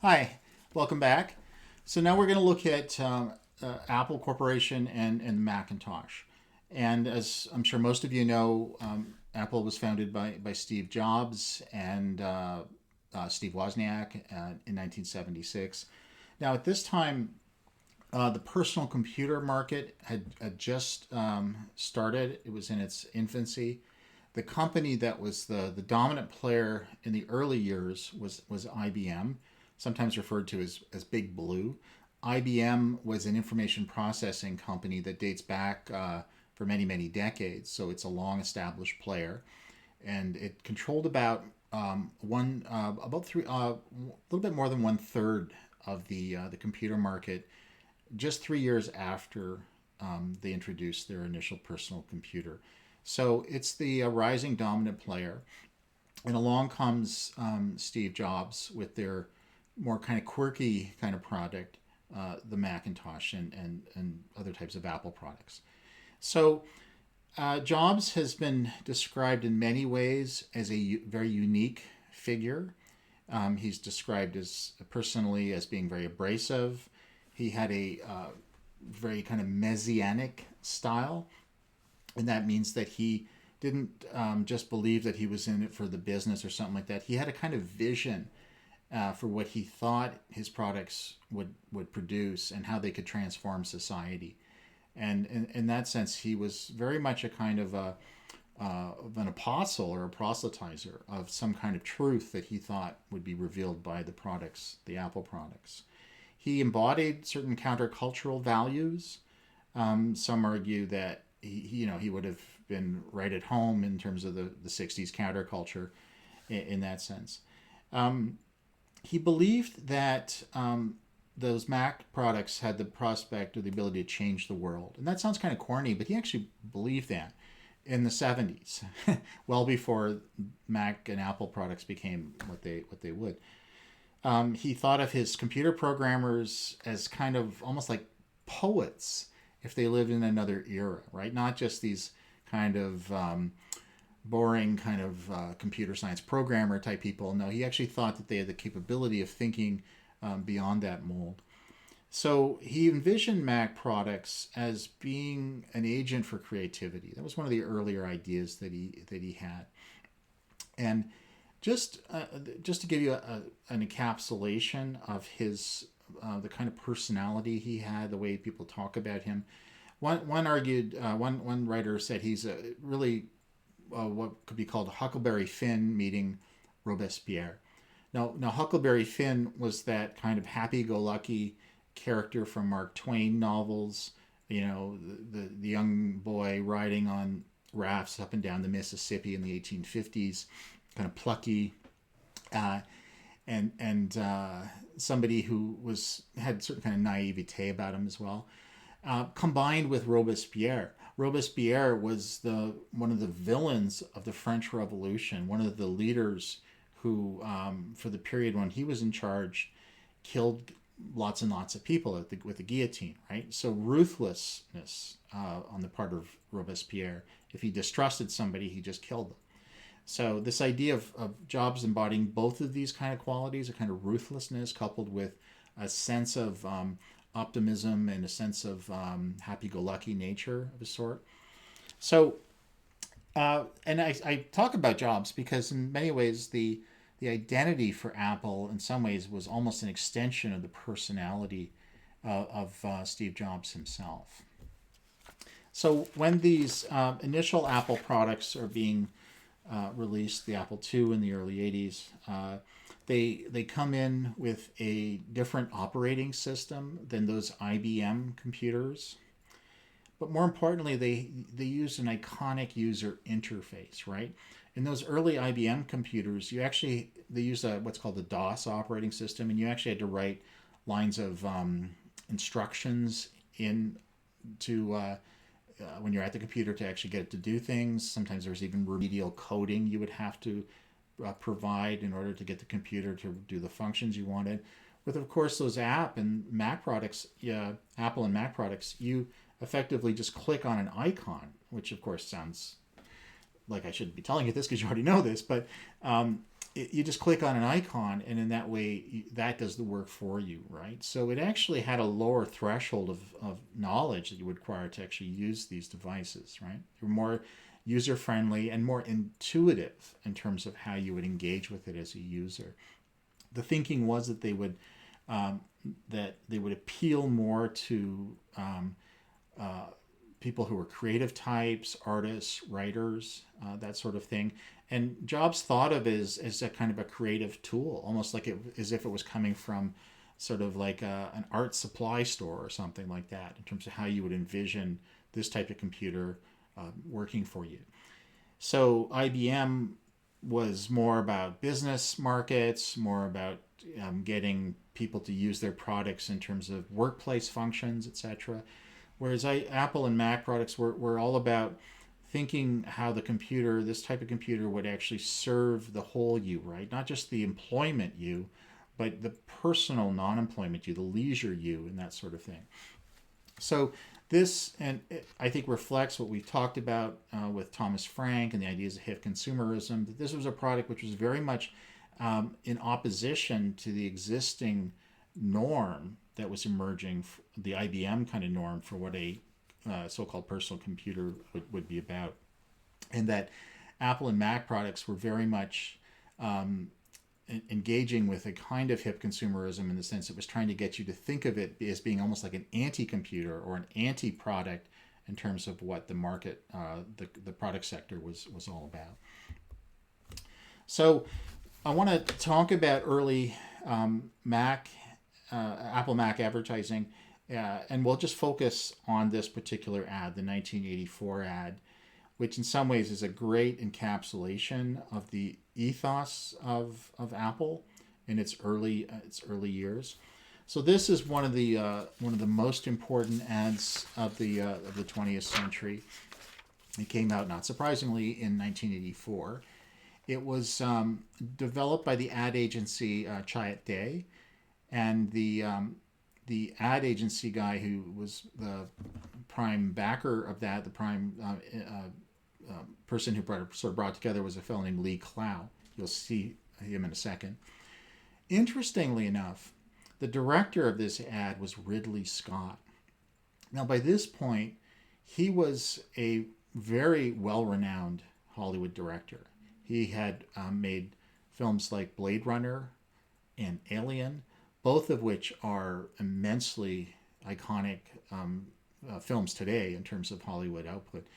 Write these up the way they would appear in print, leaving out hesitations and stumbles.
Hi, welcome back. So now we're going to look at Apple Corporation and Macintosh. And as I'm sure most of you know, Apple was founded by Steve Jobs and Steve Wozniak in 1976. Now, at this time, the personal computer market had just started. It was in its infancy. The company that was the dominant player in the early years was IBM, sometimes referred to as Big Blue. IBM was an information processing company that dates back for many, many decades, so it's a long established player. And it controlled a little bit more than one third of the computer market just 3 years after they introduced their initial personal computer. So it's the rising dominant player. And along comes Steve Jobs with their more kind of quirky kind of product, the Macintosh and other types of Apple products. So Jobs has been described in many ways as a very unique figure. He's described as personally as being very abrasive. He had a very kind of messianic style, and that means that he didn't just believe that he was in it for the business or something like that. He had a kind of vision for what he thought his products would produce and how they could transform society. And in that sense, he was very much a kind of an apostle or a proselytizer of some kind of truth that he thought would be revealed by the products, the Apple products. He embodied certain countercultural values. Some argue that he would have been right at home in terms of the 60s counterculture in that sense. He believed that those Mac products had the prospect or the ability to change the world. And that sounds kind of corny, but he actually believed that in the 70s, well before Mac and Apple products became what they would. He thought of his computer programmers as kind of almost like poets if they lived in another era, right? Not just these kind of boring kind of computer science programmer type people. No, he actually thought that they had the capability of thinking beyond that mold. So he envisioned Mac products as being an agent for creativity. That was one of the earlier ideas that he had. And just to give you an encapsulation of his the kind of personality he had, the way people talk about him. One writer said he's a really what could be called Huckleberry Finn meeting Robespierre. Now Huckleberry Finn was that kind of happy-go-lucky character from Mark Twain novels. You know, the young boy riding on rafts up and down the Mississippi in the 1850s, kind of plucky, and somebody who had certain kind of naivete about him as well. Combined with Robespierre. Robespierre was one of the villains of the French Revolution, one of the leaders who, for the period when he was in charge, killed lots and lots of people with the guillotine, right? So ruthlessness on the part of Robespierre. If he distrusted somebody, he just killed them. So this idea of Jobs embodying both of these kind of qualities, a kind of ruthlessness coupled with a sense of optimism and a sense of happy-go-lucky nature of a sort. So, and I talk about Jobs because in many ways the identity for Apple in some ways was almost an extension of the personality of Steve Jobs himself. So when these initial Apple products are being released, the Apple II in the early 80s, they come in with a different operating system than those IBM computers. But more importantly, they use an iconic user interface, right? In those early IBM computers, they used what's called the DOS operating system, and you actually had to write lines of instructions in to when you're at the computer to actually get it to do things. Sometimes there's even remedial coding you would have to provide in order to get the computer to do the functions you wanted. With, of course, those Apple and Mac products, you effectively just click on an icon, which, of course, sounds like I shouldn't be telling you this because you already know this, but you just click on an icon, and in that way, that does the work for you, right? So it actually had a lower threshold of knowledge that you would require to actually use these devices, right? They're more user friendly and more intuitive in terms of how you would engage with it as a user. The thinking was um, that they would appeal more to uh, people who were creative types, artists, writers, that sort of thing. And Jobs thought of it as a kind of a creative tool, almost like as if it was coming from sort of like an art supply store or something like that, in terms of how you would envision this type of computer working for you. So IBM was more about business markets, more about getting people to use their products in terms of workplace functions, etc. Whereas Apple and Mac products were all about thinking how the computer, this type of computer, would actually serve the whole you, right? Not just the employment you, but the personal non-employment you, the leisure you, and that sort of thing. So this, and it, I think, reflects what we've talked about with Thomas Frank and the ideas of HIF consumerism. That this was a product which was very much in opposition to the existing norm that was emerging, the IBM kind of norm for what a so-called personal computer would be about, and that Apple and Mac products were very much engaging with a kind of hip consumerism, in the sense it was trying to get you to think of it as being almost like an anti-computer or an anti-product in terms of what the market, the product sector was all about. So I want to talk about early Mac, Apple Mac advertising, and we'll just focus on this particular ad, the 1984 ad, which in some ways is a great encapsulation of the ethos of Apple in its early years. So this is one of the most important ads of the 20th century. It came out, not surprisingly, in 1984. It was developed by the ad agency Chiat Day, and the ad agency guy who was the prime backer of that, the prime person who brought together, was a fellow named Lee Clow. You'll see him in a second. Interestingly enough, the director of this ad was Ridley Scott. Now, by this point, he was a very well-renowned Hollywood director. He had made films like Blade Runner and Alien, both of which are immensely iconic films today in terms of Hollywood output.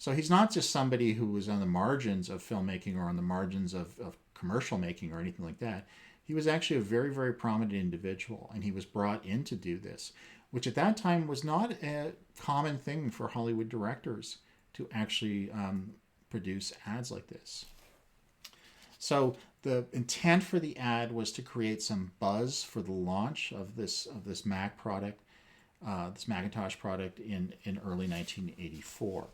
So he's not just somebody who was on the margins of filmmaking or on the margins of commercial making or anything like that. He was actually a very, very prominent individual, and he was brought in to do this, which at that time was not a common thing for Hollywood directors to actually produce ads like this. So the intent for the ad was to create some buzz for the launch of this Mac product, this Macintosh product in early 1984.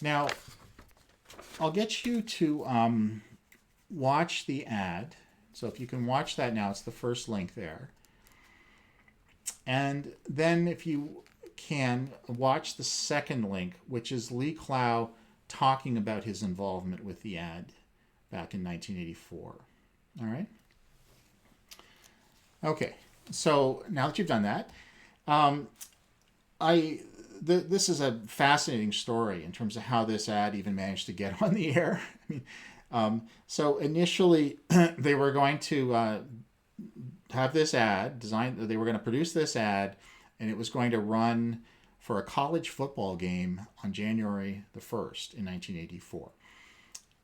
Now, I'll get you to watch the ad. So if you can watch that now, it's the first link there. And then if you can, watch the second link, which is Lee Clow talking about his involvement with the ad back in 1984. All right? Okay, so now that you've done that, this is a fascinating story in terms of how this ad even managed to get on the air. I mean, so initially they were going to have this ad designed. They were going to produce this ad, and it was going to run for a college football game on January the 1st in 1984.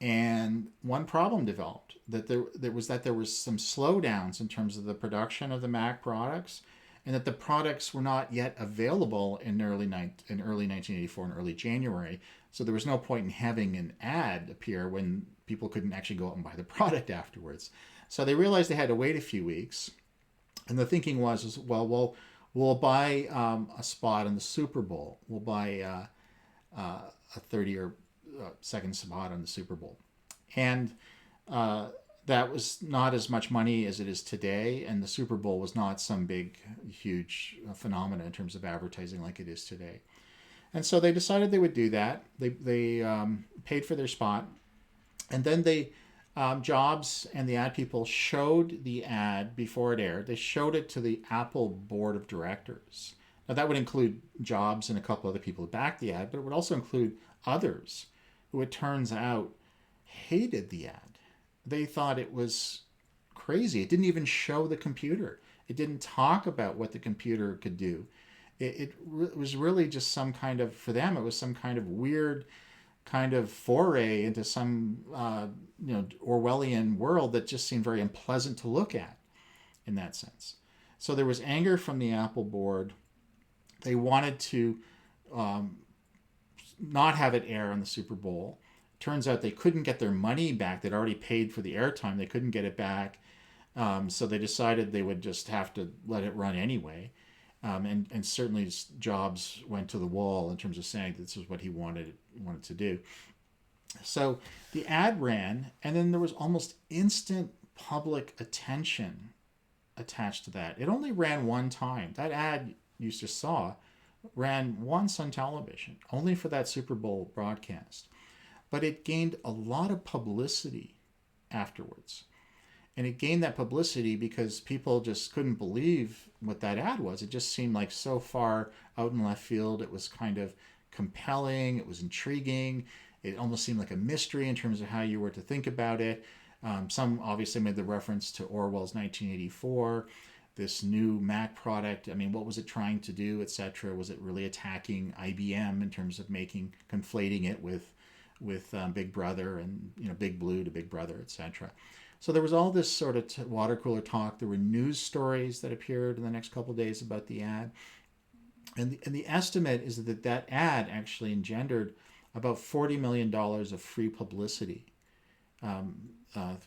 And one problem developed, that there was some slowdowns in terms of the production of the Mac products, and that the products were not yet available in early 1984 and early January. So there was no point in having an ad appear when people couldn't actually go out and buy the product afterwards. So they realized they had to wait a few weeks, and the thinking was, well, we'll buy a spot in the Super Bowl. We'll buy a 30 or second spot on the Super Bowl, and that was not as much money as it is today, and the Super Bowl was not some big, huge phenomenon in terms of advertising like it is today. And so they decided they would do that. They paid for their spot, and then they Jobs and the ad people showed the ad before it aired. They showed it to the Apple board of directors. Now, that would include Jobs and a couple other people who backed the ad, but it would also include others who, it turns out, hated the ad. They thought it was crazy. It didn't even show the computer, it didn't talk about what the computer could do. It was really just some kind of, for them, it was some kind of weird kind of foray into some Orwellian world that just seemed very unpleasant to look at in that sense. So there was anger from the Apple board. They wanted to not have it air on the Super Bowl. Turns out they couldn't get their money back. They'd already paid for the airtime. They couldn't get it back. So they decided they would just have to let it run anyway. And certainly Jobs went to the wall in terms of saying this is what he wanted to do. So the ad ran, and then there was almost instant public attention attached to that. It only ran one time. That ad you just saw ran once on television, only for that Super Bowl broadcast. But it gained a lot of publicity afterwards. And it gained that publicity because people just couldn't believe what that ad was. It just seemed like so far out in left field. It was kind of compelling. It was intriguing. It almost seemed like a mystery in terms of how you were to think about it. Some obviously made the reference to Orwell's 1984, this new Mac product. I mean, what was it trying to do, etc.? Was it really attacking IBM in terms of conflating it with Big Brother and Big Blue to Big Brother, etc.? So there was all this sort of water cooler talk. There were news stories that appeared in the next couple of days about the ad. And the estimate is that ad actually engendered about $40 million of free publicity,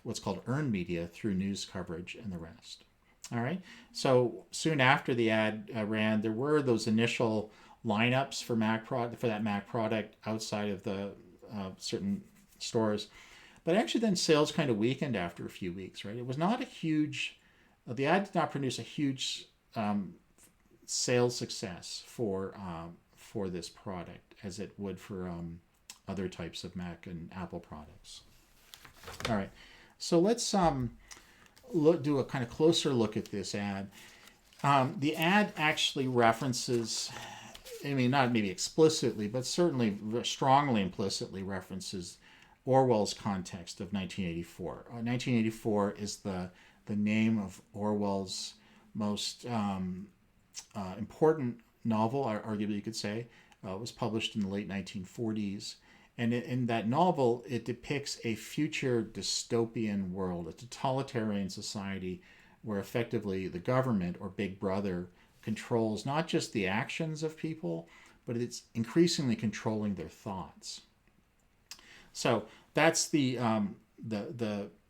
what's called earned media, through news coverage and the rest. All right. So soon after the ad ran, there were those initial lineups for that Mac product outside of the certain stores. But actually then sales kind of weakened after a few weeks, right? It was not a huge, the ad did not produce a huge sales success for this product as it would for other types of Mac and Apple products. All right, so let's do a kind of closer look at this ad. The ad actually references, I mean, not maybe explicitly, but certainly strongly implicitly references Orwell's context of 1984. 1984 is the name of Orwell's most important novel, arguably you could say. It was published in the late 1940s. And in that novel, it depicts a future dystopian world, a totalitarian society where effectively the government or Big Brother controls not just the actions of people, but it's increasingly controlling their thoughts. So that's the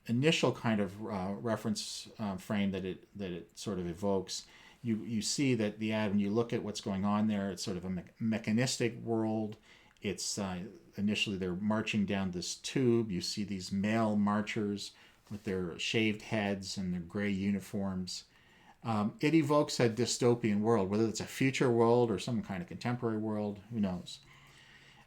initial kind of reference frame that it sort of evokes. You see that the ad, when you look at what's going on there, it's sort of a mechanistic world. It's initially they're marching down this tube. You see these male marchers with their shaved heads and their gray uniforms. It evokes a dystopian world, whether it's a future world or some kind of contemporary world, who knows.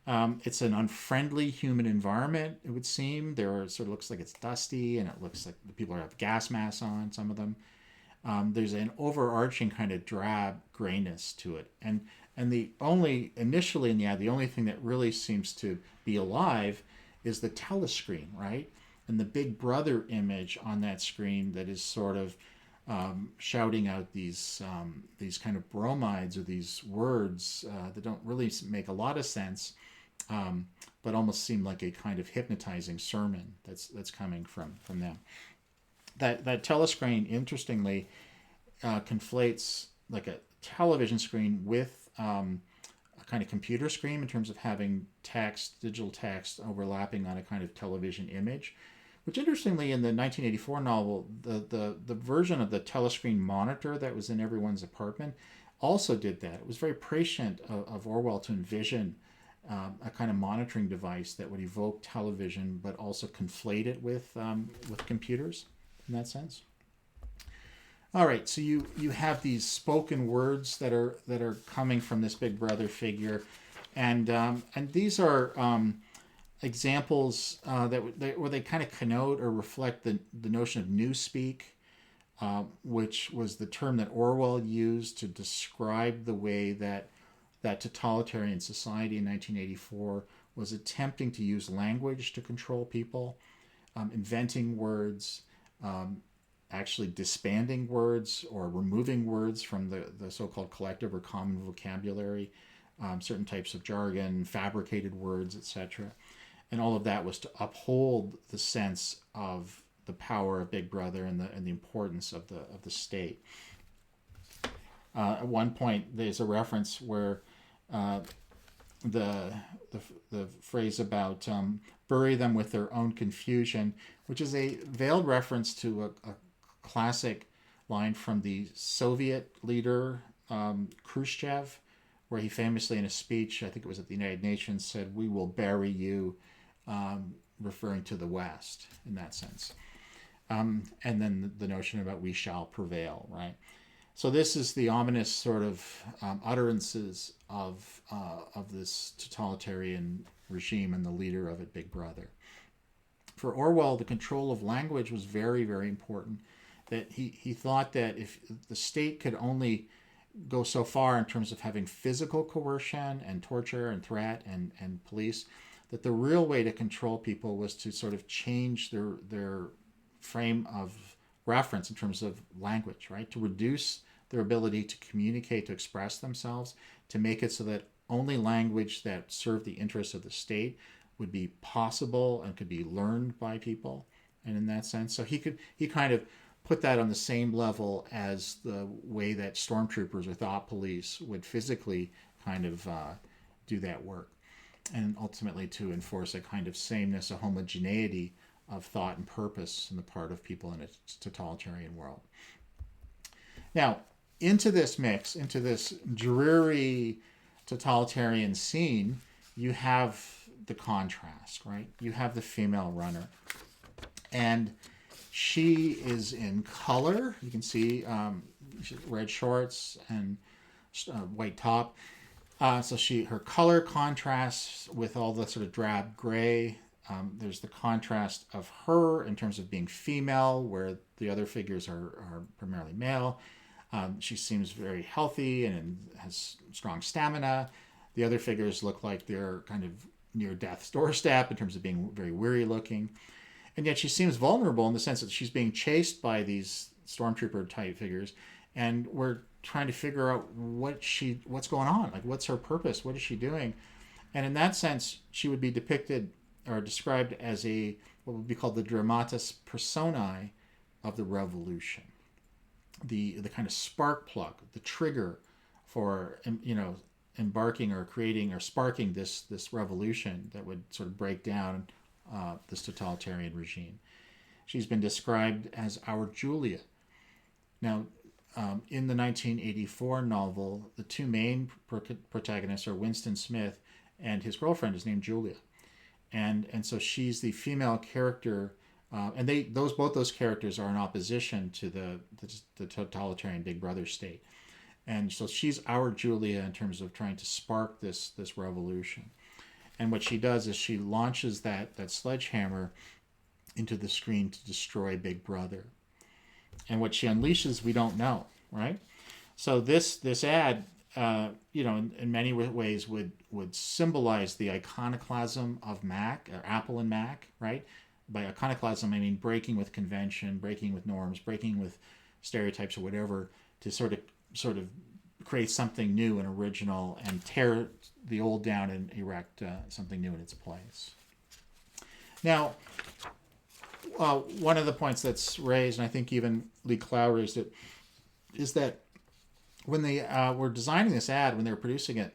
It's an unfriendly human environment, it would seem. It sort of looks like it's dusty, and it looks like the people have gas masks on, some of them. There's an overarching kind of drab grayness to it. And initially in the ad, the only thing that really seems to be alive is the telescreen, right? And the Big Brother image on that screen that is sort of shouting out these kind of bromides or these words that don't really make a lot of sense, but almost seem like a kind of hypnotizing sermon that's coming from them. That telescreen, interestingly, conflates like a television screen with a kind of computer screen in terms of having digital text overlapping on a kind of television image. Which, interestingly, in the 1984 novel, the version of the telescreen monitor that was in everyone's apartment also did that. It was very prescient of Orwell to envision a kind of monitoring device that would evoke television, but also conflate it with computers in that sense. All right, so you have these spoken words that are coming from this Big Brother figure, and these are examples where they kind of connote or reflect the notion of newspeak, which was the term that Orwell used to describe the way that totalitarian society in 1984 was attempting to use language to control people, inventing words, um, actually disbanding words or removing words from the so-called collective or common vocabulary, certain types of jargon, fabricated words, etc. And all of that was to uphold the sense of the power of Big Brother and the importance of the state. At one point, there's a reference where uh, the, the phrase about bury them with their own confusion, which is a veiled reference to a classic line from the Soviet leader Khrushchev, where he famously, in a speech, I think it was at the United Nations, said, "We will bury you," referring to the West in that sense. And then the notion about "we shall prevail," right? So this is the ominous sort of utterances of this totalitarian regime and the leader of it, Big Brother. For Orwell, the control of language was very, very important. That he thought that if the state could only go so far in terms of having physical coercion and torture and threat and police, that the real way to control people was to sort of change their frame of reference in terms of language, right? To reduce their ability to communicate, to express themselves, to make it so that only language that served the interests of the state would be possible and could be learned by people. And in that sense, so he kind of put that on the same level as the way that stormtroopers or thought police would physically kind of do that work, and ultimately to enforce a kind of sameness, a homogeneity of thought and purpose on the part of people in a totalitarian world. Now, into this mix, into this dreary totalitarian scene, you have the contrast, right? You have the female runner. And she is in color. You can see red shorts and white top. So her color contrasts with all the sort of drab gray. There's the contrast of her in terms of being female, where the other figures are primarily male. She seems very healthy and has strong stamina. The other figures look like they're kind of near death's doorstep in terms of being very weary looking. And yet she seems vulnerable in the sense that she's being chased by these stormtrooper type figures. And we're trying to figure out what's going on. Like, what's her purpose? What is she doing? And in that sense, she would be depicted or described as what would be called the dramatis personae of the revolution. The kind of spark plug, the trigger for embarking or creating or sparking this revolution that would sort of break down this totalitarian regime. She's been described as our Julia. Now, in the 1984 novel, the two main protagonists are Winston Smith, and his girlfriend is named Julia, and so she's the female character. And both those characters are in opposition to the totalitarian Big Brother state, and so she's our Julia in terms of trying to spark this revolution. And what she does is she launches that sledgehammer into the screen to destroy Big Brother. And what she unleashes, we don't know, right? So this ad, in many ways would symbolize the iconoclasm of Mac, or Apple and Mac, right? By iconoclasm, I mean breaking with convention, breaking with norms, breaking with stereotypes or whatever, to sort of create something new and original and tear the old down and erect something new in its place. Now, one of the points that's raised, and I think even Lee Clow raised it, is that when they were designing this ad, when they were producing it,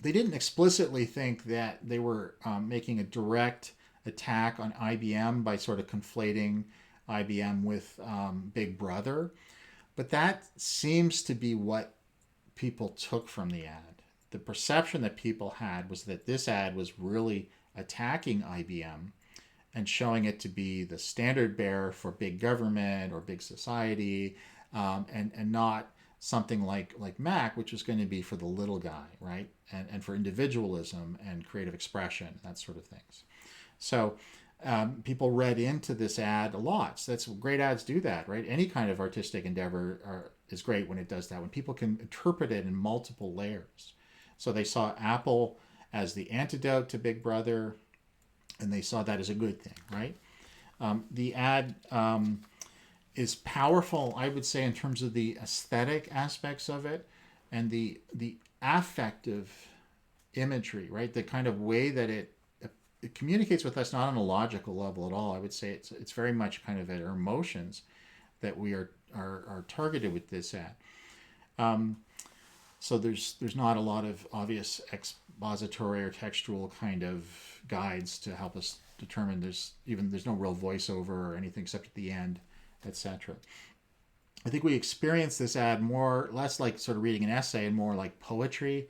they didn't explicitly think that they were making a direct attack on IBM by sort of conflating IBM with Big Brother. But that seems to be what people took from the ad. The perception that people had was that this ad was really attacking IBM and showing it to be the standard bearer for big government or big society, and not something like Mac, which was going to be for the little guy, right? And for individualism and creative expression, that sort of things. So people read into this ad a lot. So that's great, ads do that, right? Any kind of artistic endeavor is great when it does that, when people can interpret it in multiple layers. So they saw Apple as the antidote to Big Brother, and they saw that as a good thing, right? The ad is powerful, I would say, in terms of the aesthetic aspects of it and the affective imagery, right? The kind of way that it communicates with us, not on a logical level at all. I would say it's very much kind of at our emotions that we are targeted with this ad. So there's not a lot of obvious expository or textual kind of guides to help us determine. There's no real voiceover or anything except at the end, etc. I think we experience this ad less like sort of reading an essay and more like poetry,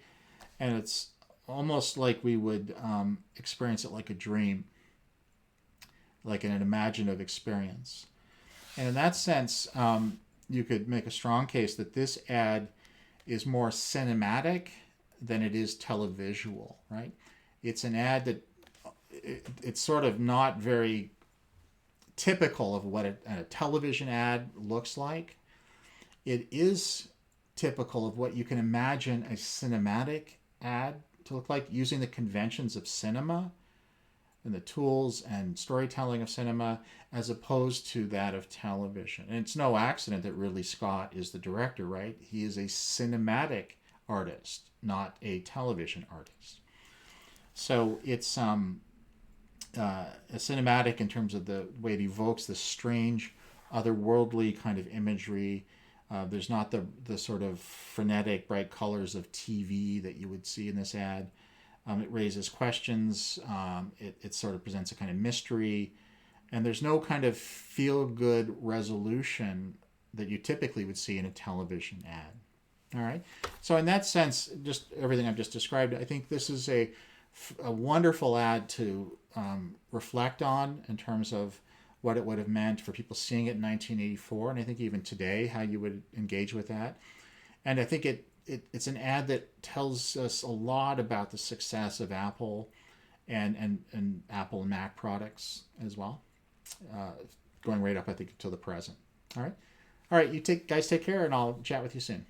and it's almost like we would experience it like a dream, like an imaginative experience. And in that sense, you could make a strong case that this ad is more cinematic than it is televisual, right? It's an ad that it's sort of not very typical of what a television ad looks like. It is typical of what you can imagine a cinematic ad to look like, using the conventions of cinema and the tools and storytelling of cinema as opposed to that of television. And it's no accident that Ridley Scott is the director, right? He is a cinematic artist, not a television artist. So it's a cinematic in terms of the way it evokes the strange, otherworldly kind of imagery. There's not the sort of frenetic, bright colors of TV that you would see in this ad. It raises questions. It sort of presents a kind of mystery. And there's no kind of feel-good resolution that you typically would see in a television ad. All right. So in that sense, just everything I've just described, I think this is a wonderful ad to reflect on in terms of what it would have meant for people seeing it in 1984, and I think even today how you would engage with that. And I think it's an ad that tells us a lot about the success of Apple and Apple and Mac products as well, going right up, I think, to the present. All right, you guys take care, and I'll chat with you soon.